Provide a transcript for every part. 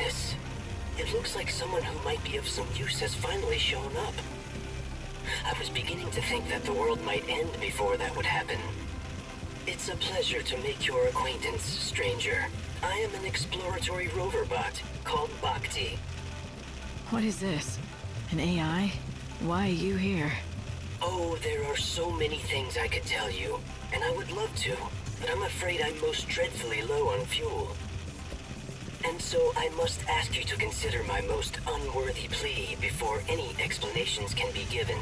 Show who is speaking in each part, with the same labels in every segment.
Speaker 1: goodness. It looks like someone who might be of some use has finally shown up. I was beginning to think that the world might end before that would happen. It's a pleasure to make your acquaintance, stranger. I am an exploratory rover bot called Bhakti.
Speaker 2: What is this? An AI? Why are you here?
Speaker 1: Oh, there are so many things I could tell you, and I would love to, but I'm afraid I'm most dreadfully low on fuel. And so I must ask you to consider my most unworthy plea before any explanations can be given.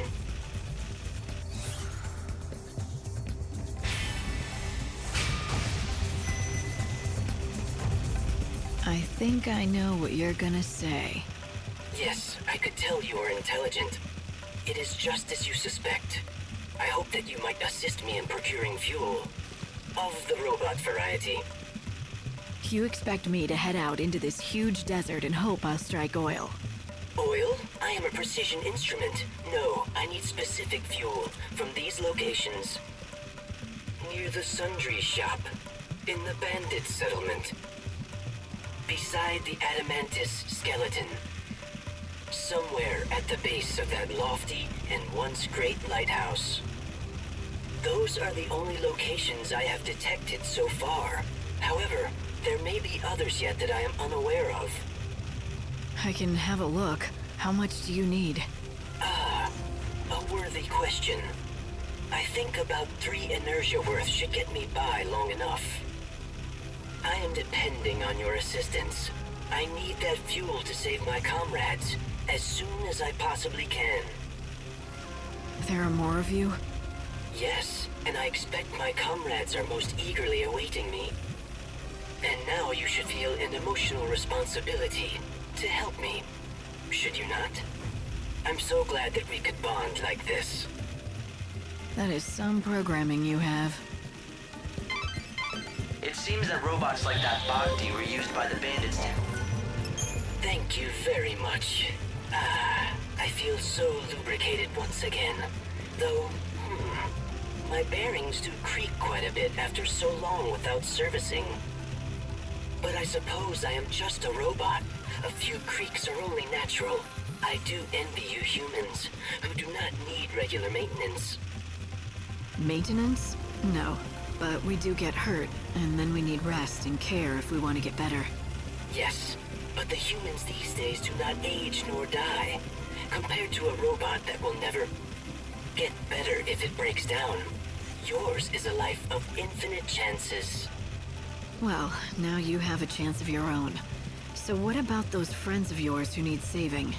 Speaker 2: I think I know what you're gonna say.
Speaker 1: Yes, I could tell you are intelligent. It is just as you suspect. I hope that you might assist me in procuring fuel. Of the robot variety.
Speaker 2: You expect me to head out into this huge desert and hope I'll strike oil?
Speaker 1: Oil? I am a precision instrument. No, I need specific fuel from these locations. Near the sundry shop. In the bandit settlement. Beside the Adamantis skeleton. Somewhere at the base of that lofty and once great lighthouse. Those are the only locations I have detected so far. However, there may be others yet that I am unaware of.
Speaker 2: I can have a look. How much do you need?
Speaker 1: Ah, a worthy question. I think about 3 inertia worth should get me by long enough. I am depending on your assistance. I need that fuel to save my comrades as soon as I possibly can.
Speaker 2: There are more of you?
Speaker 1: Yes, and I expect my comrades are most eagerly awaiting me. And now you should feel an emotional responsibility to help me, should you not? I'm so glad that we could bond like this.
Speaker 2: That is some programming you have.
Speaker 3: It seems that robots like that Bhakti were used by the bandits too.
Speaker 1: Thank you very much. I feel so lubricated once again. Though, my bearings do creak quite a bit after so long without servicing. But I suppose I am just a robot. A few creaks are only natural. I do envy you humans, who do not need regular maintenance.
Speaker 2: Maintenance? No. But we do get hurt, and then we need rest and care if we want to get better.
Speaker 1: Yes, but the humans these days do not age nor die. Compared to a robot that will never get better if it breaks down. Yours is a life of infinite chances.
Speaker 2: Well, now you have a chance of your own. So what about those friends of yours who need saving?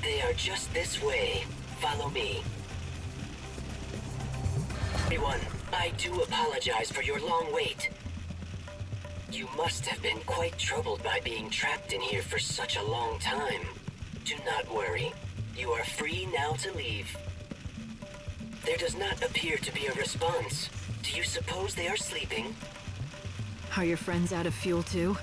Speaker 1: They are just this way. Follow me. Everyone, I do apologize for your long wait. You must have been quite troubled by being trapped in here for such a long time. Do not worry. You are free now to leave. There does not appear to be a response. Do you suppose they are sleeping?
Speaker 2: Are your friends out of fuel too?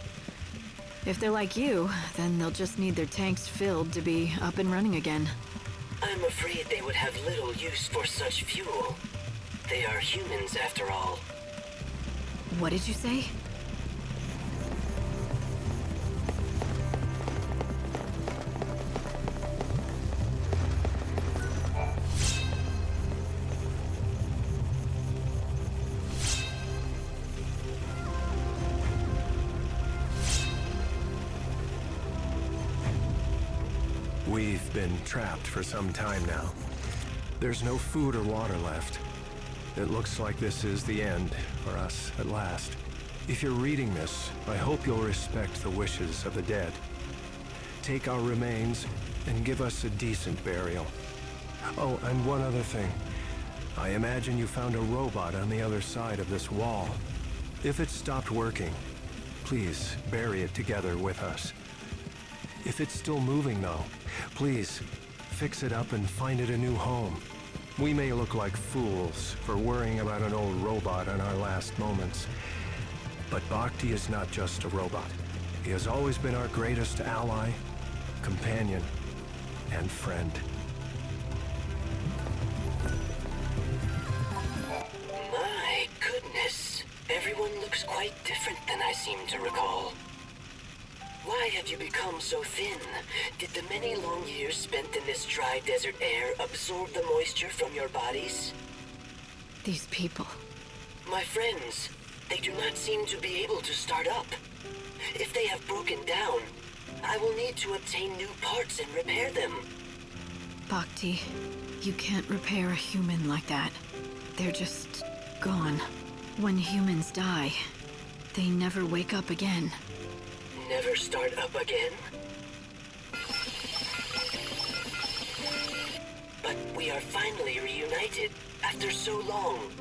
Speaker 2: If they're like you, then they'll just need their tanks filled to be up and running again.
Speaker 1: I'm afraid they would have little use for such fuel. They are humans after all.
Speaker 2: What did you say?
Speaker 4: We've been trapped for some time now. There's no food or water left. It looks like this is the end for us at last. If you're reading this, I hope you'll respect the wishes of the dead. Take our remains and give us a decent burial. Oh, and one other thing. I imagine you found a robot on the other side of this wall. If it stopped working, please bury it together with us. If it's still moving though, please fix it up and find it a new home. We may look like fools for worrying about an old robot in our last moments, but Bhakti is not just a robot. He has always been our greatest ally, companion, and friend.
Speaker 1: My goodness. Everyone looks quite different than I seem to recall. Why Why have you become so thin? Did the many long years spent in this dry desert air absorb the moisture from your bodies?
Speaker 2: These people.
Speaker 1: My friends, they do not seem to be able to start up. If they have broken down, I will need to obtain new parts and repair them.
Speaker 2: Bhakti, you can't repair a human like that. They're just gone. When humans die, they never wake up again.
Speaker 1: Never start up again? But we are finally reunited after so long.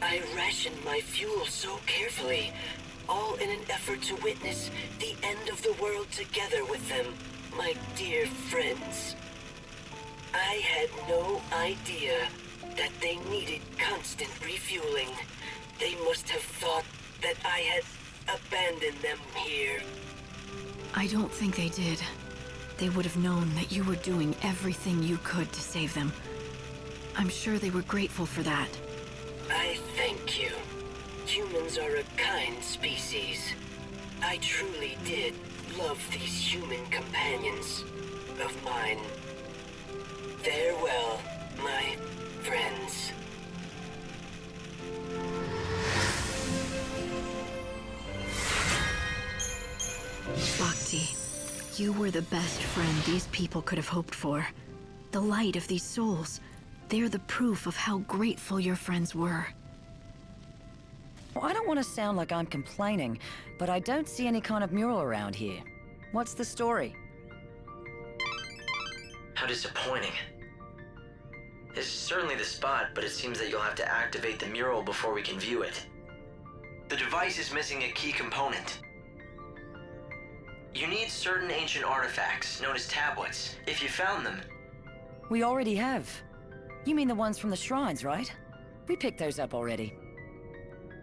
Speaker 1: I rationed my fuel so carefully, all in an effort to witness the end of the world together with them, my dear friends. I had no idea that they needed constant refueling. They must have thought that I had abandoned them here.
Speaker 2: I don't think they did. They would have known that you were doing everything you could to save them. I'm sure they were grateful for that.
Speaker 1: I thank you. Humans are a kind species. I truly did love these human companions of mine. Farewell, my friends.
Speaker 2: Bhakti, you were the best friend these people could have hoped for. The light of these souls. They're the proof of how grateful your friends were.
Speaker 5: Well, I don't want to sound like I'm complaining, but I don't see any kind of mural around here. What's the story?
Speaker 3: How disappointing. This is certainly the spot, but it seems that you'll have to activate the mural before we can view it. The device is missing a key component. You need certain ancient artifacts, known as tablets, if you found them.
Speaker 5: We already have. You mean the ones from the shrines, right? We picked those up already.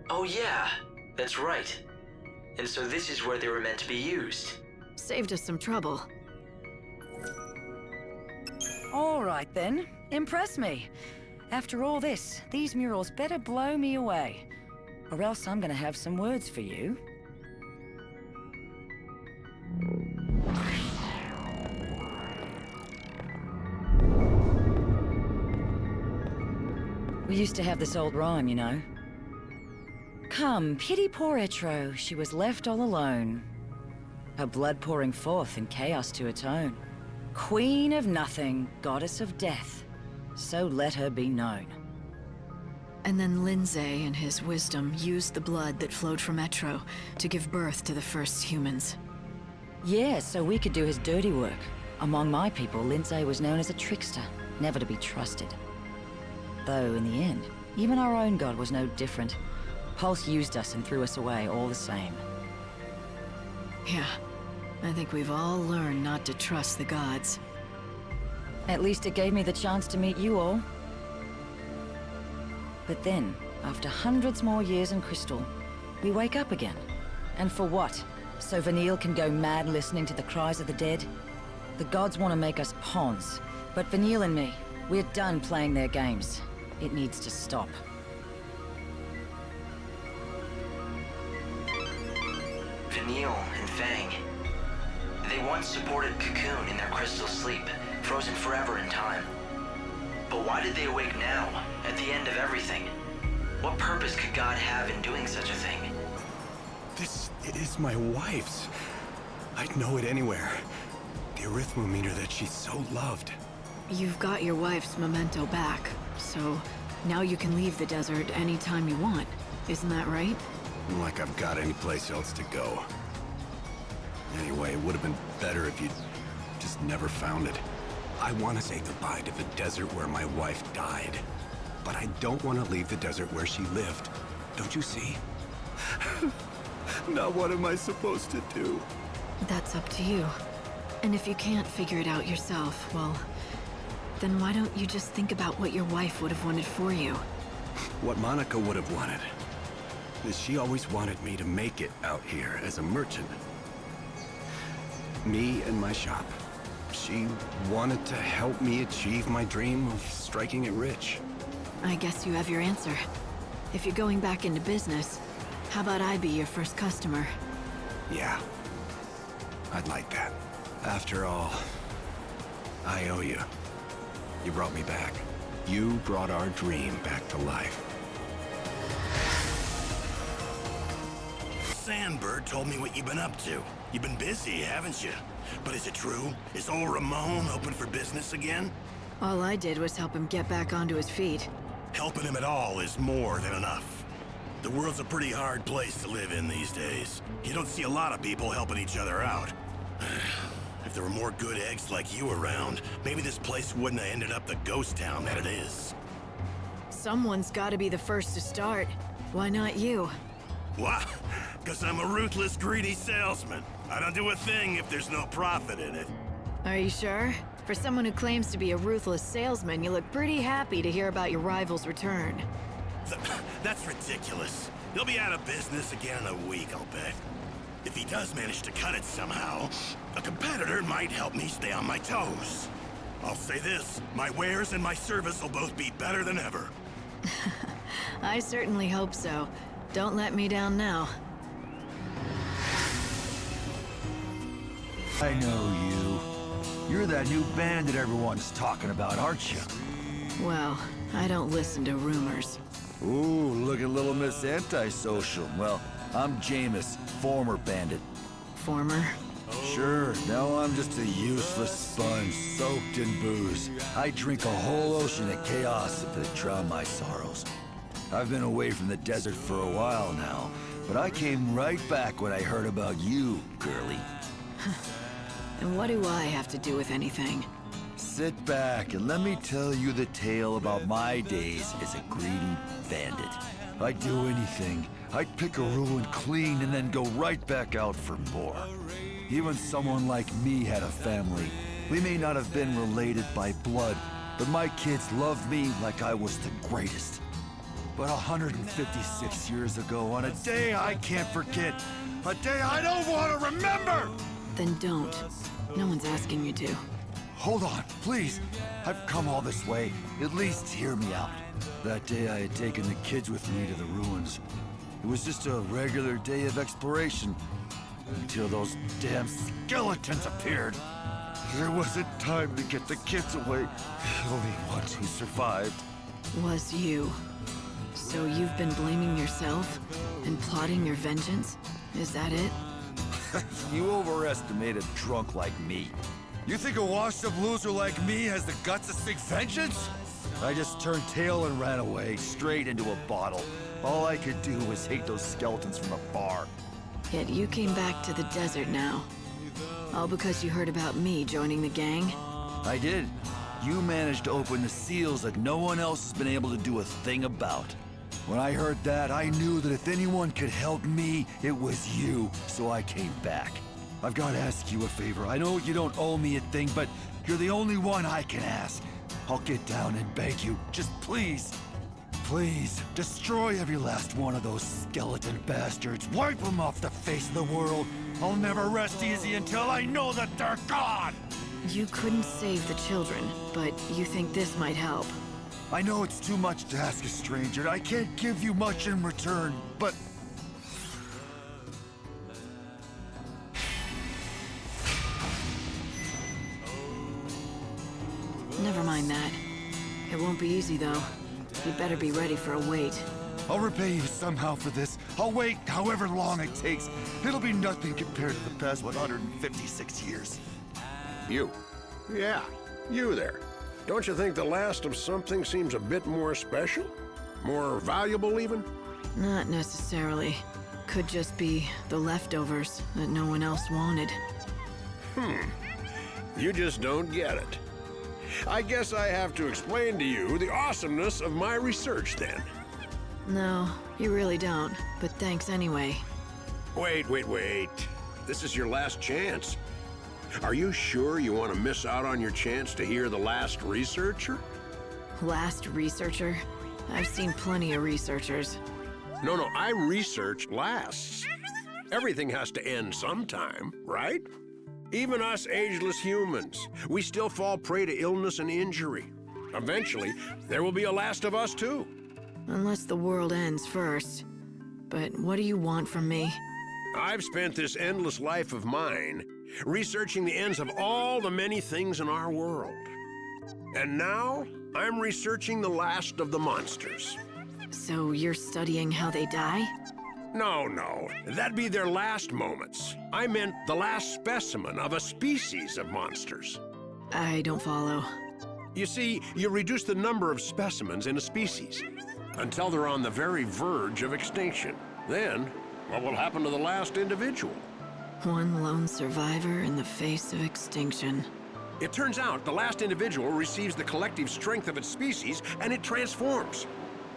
Speaker 3: Oh yeah, that's right. And so this is where they were meant to be used.
Speaker 2: Saved us some trouble.
Speaker 5: All right then, impress me. After all this, these murals better blow me away. Or else I'm gonna have some words for you. We used to have this old rhyme, you know. Come, pity poor Etro, she was left all alone. Her blood pouring forth in chaos to atone. Queen of nothing, goddess of death, so let her be known.
Speaker 2: And then Lindsay, in his wisdom, used the blood that flowed from Etro to give birth to the first humans.
Speaker 5: Yeah, so we could do his dirty work. Among my people, Lindsay was known as a trickster, never to be trusted. Though, in the end, even our own god was no different. Pulse used us and threw us away all the same.
Speaker 2: Yeah, I think we've all learned not to trust the gods.
Speaker 5: At least it gave me the chance to meet you all. But then, after hundreds more years in Crystal, we wake up again. And for what? So Vanille can go mad listening to the cries of the dead? The gods want to make us pawns. But Vanille and me, we're done playing their games. It needs to stop.
Speaker 3: Vanille and Fang. They once supported Cocoon in their crystal sleep, frozen forever in time. But why did they awake now, at the end of everything? What purpose could God have in doing such a thing?
Speaker 4: This is my wife's. I'd know it anywhere. The arithmometer that she so loved.
Speaker 2: You've got your wife's memento back, so now you can leave the desert anytime you want. Isn't that right?
Speaker 4: Like I've got any place else to go. Anyway, it would have been better if you'd just never found it. I want to say goodbye to the desert where my wife died. But I don't want to leave the desert where she lived. Don't you see? Now what am I supposed to do?
Speaker 2: That's up to you. And if you can't figure it out yourself, well, then why don't you just think about what your wife would have wanted for you?
Speaker 4: What Monica would have wanted is she always wanted me to make it out here as a merchant. Me and my shop. She wanted to help me achieve my dream of striking it rich.
Speaker 2: I guess you have your answer. If you're going back into business, how about I be your first customer?
Speaker 4: Yeah.
Speaker 6: I'd like that. After all, I owe you. You brought me back. You brought our dream back to life.
Speaker 7: Sandbird told me what you've been up to. You've been busy, haven't you? But is it true? Is old Ramon open for business again?
Speaker 2: All I did was help him get back onto his feet.
Speaker 7: Helping him at all is more than enough. The world's a pretty hard place to live in these days. You don't see a lot of people helping each other out. If there were more good eggs like you around, maybe this place wouldn't have ended up the ghost town that it is.
Speaker 2: Someone's gotta be the first to start. Why not you?
Speaker 7: Why? Because I'm a ruthless, greedy salesman. I don't do a thing if there's no profit in it.
Speaker 2: Are you sure? For someone who claims to be a ruthless salesman, you look pretty happy to hear about your rival's return.
Speaker 7: That's ridiculous. He'll be out of business again in a week, I'll bet. If he does manage to cut it somehow, a competitor might help me stay on my toes. I'll say this, my wares and my service will both be better than ever.
Speaker 2: I certainly hope so. Don't let me down now.
Speaker 8: I know you. You're that new bandit everyone's talking about, aren't you?
Speaker 2: Well, I don't listen to rumors.
Speaker 8: Ooh, look at little Miss Antisocial. Well, I'm Jameis, former bandit.
Speaker 2: Former?
Speaker 8: Sure, now I'm just a useless sponge soaked in booze. I drink a whole ocean of chaos if it drown my sorrows. I've been away from the desert for a while now, but I came right back when I heard about you, girlie.
Speaker 2: And what do I have to do with anything?
Speaker 8: Sit back and let me tell you the tale about my days as a greedy bandit. I'd do anything. I'd pick a ruin clean and then go right back out for more. Even someone like me had a family. We may not have been related by blood, but my kids loved me like I was the greatest. But 156 years ago, on a day I can't forget, a day I don't want to remember!
Speaker 2: Then don't. No one's asking you to.
Speaker 8: Hold on, please. I've come all this way. At least hear me out. That day I had taken the kids with me to the ruins. It was just a regular day of exploration. Until those damn skeletons appeared. There wasn't time to get the kids away. Only one who survived.
Speaker 2: Was you. So you've been blaming yourself? And plotting your vengeance? Is that it?
Speaker 8: You overestimate a drunk like me. You think a washed-up loser like me has the guts to seek vengeance? I just turned tail and ran away, straight into a bottle. All I could do was hate those skeletons from afar.
Speaker 2: Yet you came back to the desert now. All because you heard about me joining the gang?
Speaker 8: I did. You managed to open the seals that no one else has been able to do a thing about. When I heard that, I knew that if anyone could help me, it was you, so I came back. I've got to ask you a favor. I know you don't owe me a thing, but you're the only one I can ask. I'll get down and beg you. Just please, please, destroy every last one of those skeleton bastards. Wipe them off the face of the world. I'll never rest easy until I know that they're gone!
Speaker 2: You couldn't save the children, but you think this might help.
Speaker 8: I know it's too much to ask a stranger, and I can't give you much in return, but...
Speaker 2: Never mind that. It won't be easy, though. You'd better be ready for a wait.
Speaker 8: I'll repay you somehow for this. I'll wait however long it takes. It'll be nothing compared to the past 156 years.
Speaker 9: You. Yeah, you there. Don't you think the last of something seems a bit more special? More valuable, even?
Speaker 2: Not necessarily. Could just be the leftovers that no one else wanted.
Speaker 9: You just don't get it. I guess I have to explain to you the awesomeness of my research, then.
Speaker 2: No, you really don't, but thanks anyway.
Speaker 9: Wait. This is your last chance. Are you sure you want to miss out on your chance to hear the last researcher?
Speaker 2: Last researcher? I've seen plenty of researchers.
Speaker 9: No, I researched lasts. Everything has to end sometime, right? Even us ageless humans, we still fall prey to illness and injury. Eventually, there will be a last of us too.
Speaker 2: Unless the world ends first. But what do you want from me?
Speaker 9: I've spent this endless life of mine researching the ends of all the many things in our world. And now, I'm researching the last of the monsters.
Speaker 2: So you're studying how they die?
Speaker 9: No. That'd be their last moments. I meant the last specimen of a species of monsters.
Speaker 2: I don't follow.
Speaker 9: You see, you reduce the number of specimens in a species until they're on the very verge of extinction. Then, what will happen to the last individual?
Speaker 2: One lone survivor in the face of extinction.
Speaker 9: It turns out the last individual receives the collective strength of its species and it transforms.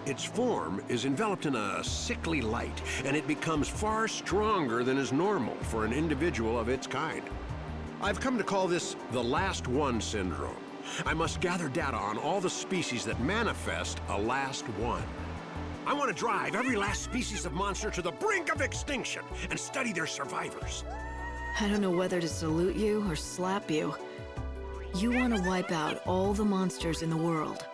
Speaker 9: Its form is enveloped in a sickly light, and it becomes far stronger than is normal for an individual of its kind. I've come to call this the Last One syndrome. I must gather data on all the species that manifest a last one. I want to drive every last species of monster to the brink of extinction and study their survivors.
Speaker 2: I don't know whether to salute you or slap you. You want to wipe out all the monsters in the world.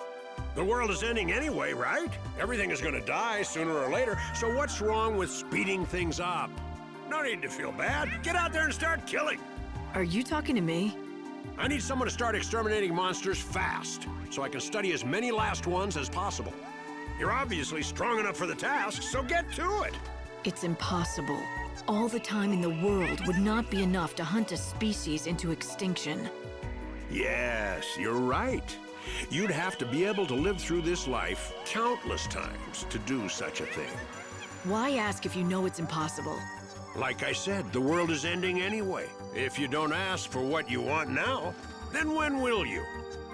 Speaker 9: The world is ending anyway, right? Everything is going to die sooner or later, so what's wrong with speeding things up? No need to feel bad. Get out there and start killing.
Speaker 2: Are you talking to me?
Speaker 9: I need someone to start exterminating monsters fast, so I can study as many last ones as possible. You're obviously strong enough for the task, so get to it.
Speaker 2: It's impossible. All the time in the world would not be enough to hunt a species into extinction.
Speaker 9: Yes, you're right. You'd have to be able to live through this life countless times to do such a thing.
Speaker 2: Why ask if you know it's impossible?
Speaker 9: Like I said, the world is ending anyway. If you don't ask for what you want now, then when will you?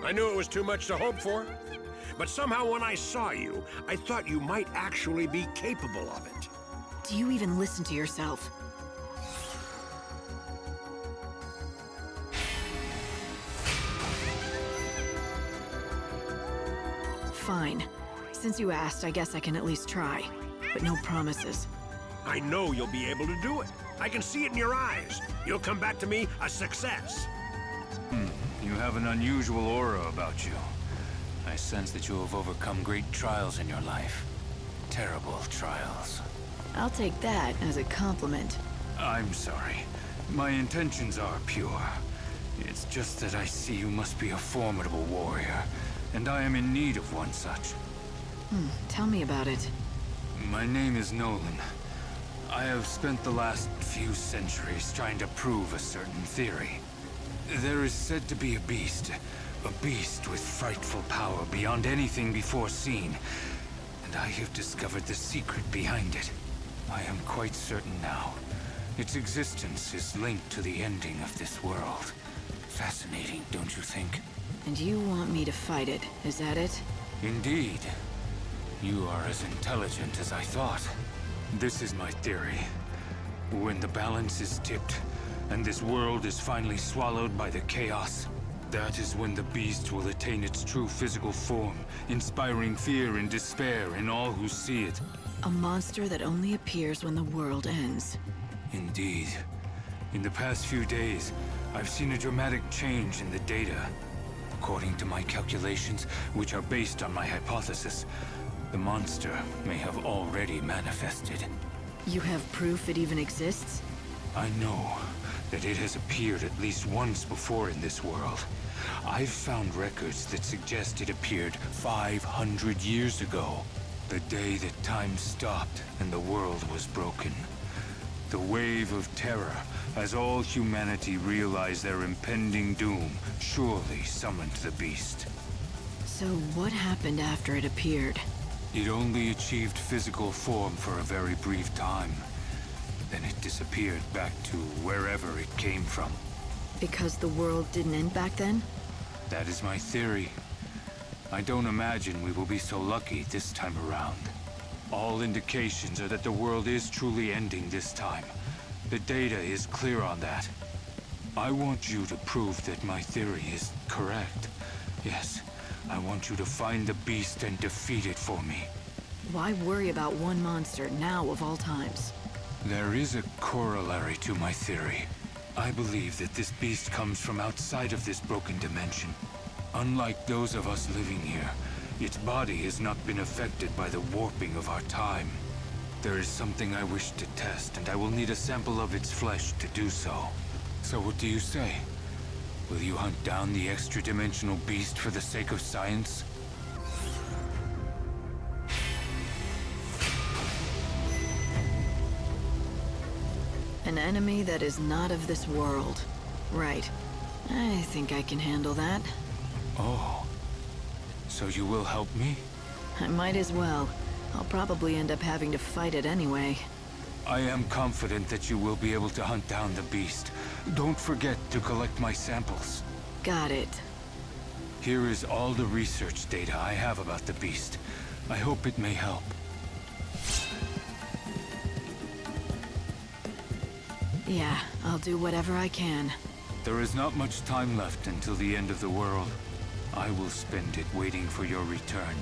Speaker 9: I knew it was too much to hope for. But somehow when I saw you, I thought you might actually be capable of it.
Speaker 2: Do you even listen to yourself? Fine. Since you asked, I guess I can at least try. But no promises.
Speaker 9: I know you'll be able to do it. I can see it in your eyes. You'll come back to me a success.
Speaker 10: You have an unusual aura about you. I sense that you have overcome great trials in your life. Terrible trials.
Speaker 2: I'll take that as a compliment.
Speaker 10: I'm sorry. My intentions are pure. It's just that I see you must be a formidable warrior, and I am in need of one such.
Speaker 2: Tell me about it.
Speaker 10: My name is Nolan. I have spent the last few centuries trying to prove a certain theory. There is said to be a beast with frightful power beyond anything before seen, and I have discovered the secret behind it. I am quite certain now. Its existence is linked to the ending of this world. Fascinating, don't you think?
Speaker 2: And you want me to fight it, is that it?
Speaker 10: Indeed. You are as intelligent as I thought. This is my theory. When the balance is tipped, and this world is finally swallowed by the chaos, that is when the beast will attain its true physical form, inspiring fear and despair in all who see it.
Speaker 2: A monster that only appears when the world ends.
Speaker 10: Indeed. In the past few days, I've seen a dramatic change in the data. According to my calculations, which are based on my hypothesis, the monster may have already manifested.
Speaker 2: You have proof it even exists?
Speaker 10: I know that it has appeared at least once before in this world. I've found records that suggest it appeared 500 years ago. The day that time stopped and the world was broken. The wave of terror, as all humanity realized their impending doom, surely summoned the beast.
Speaker 2: So what happened after it appeared?
Speaker 10: It only achieved physical form for a very brief time. Then it disappeared back to wherever it came from.
Speaker 2: Because the world didn't end back then?
Speaker 10: That is my theory. I don't imagine we will be so lucky this time around. All indications are that the world is truly ending this time. The data is clear on that. I want you to prove that my theory is correct. Yes, I want you to find the beast and defeat it for me.
Speaker 2: Why worry about one monster now of all times?
Speaker 10: There is a corollary to my theory. I believe that this beast comes from outside of this broken dimension. Unlike those of us living here, its body has not been affected by the warping of our time. there is something I wish to test, and I will need a sample of its flesh to do so. So what do you say? Will you hunt down the extra-dimensional beast for the sake of science?
Speaker 2: An enemy that is not of this world. Right. I think I can handle that.
Speaker 10: Oh. So you will help me?
Speaker 2: I might as well. I'll probably end up having to fight it anyway.
Speaker 10: I am confident that you will be able to hunt down the beast. Don't forget to collect my samples.
Speaker 2: Got it.
Speaker 10: Here is all the research data I have about the beast. I hope it may help.
Speaker 2: Yeah, I'll do whatever I can.
Speaker 10: There is not much time left until the end of the world. I will spend it waiting for your return.